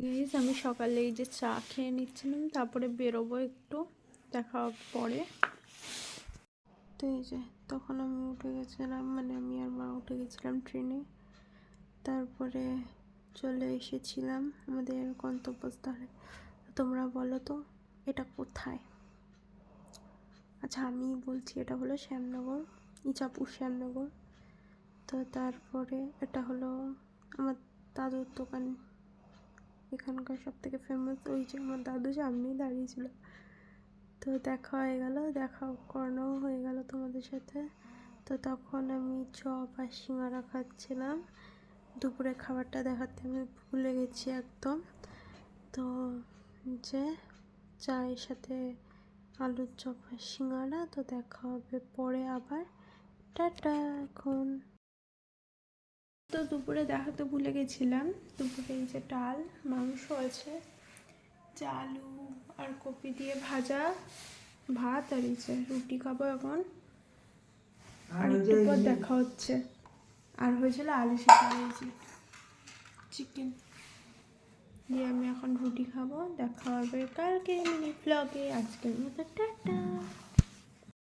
Guys আমি সকালে এই যে চা খেয়ে নিচ্ছিলাম, তারপরে বেরোবো একটু, দেখা হবে পরে। তো এই যে তখন আমি উঠে গেছিলাম, মানে আমি আর মা উঠে গেছিলাম ট্রেনে। তারপরে চলে এসেছিলাম আমাদের গন্তব্যস্থলে। তোমরা বলো তো এটা কোথায়? আচ্ছা আমি বলছি, এটা হলো শ্যামনগর, ইচাপুর শ্যামনগর। তো তারপরে এটা হলো আমার দাদুর দোকান, এখানকার সব থেকে ফেমাস। ওই যে আমার দাদু সামনেই দাঁড়িয়েছিল। তো দেখা হয়ে গেল, দেখা করানোও হয়ে গেল তোমাদের সাথে। তো তখন আমি চপ আর সিঙ্গারা খাচ্ছিলাম। দুপুরে খাবারটা দেখাতে আমি ভুলে গেছি একদম। তো যে চায়ের সাথে আলুর চপ আর সিঙ্গারা। তো দেখা হবে পরে আবার, টাটা এখন। তো দুপুরে দেখাতে ভুলে গেছিলাম, দুপুরে এই যে ডাল, মাংস আছে, যে আলু আর কপি দিয়ে ভাজা, ভাত, আর এই যে রুটি খাবো এখন। আর একটু পর দেখা হচ্ছে। আর হয়েছিল আলু সিদ্ধ, হয়েছে চিকেন দিয়ে। আমি এখন রুটি খাবো, দেখা হবে কালকে মিনি ব্লগে। আজকের মতো টাটা।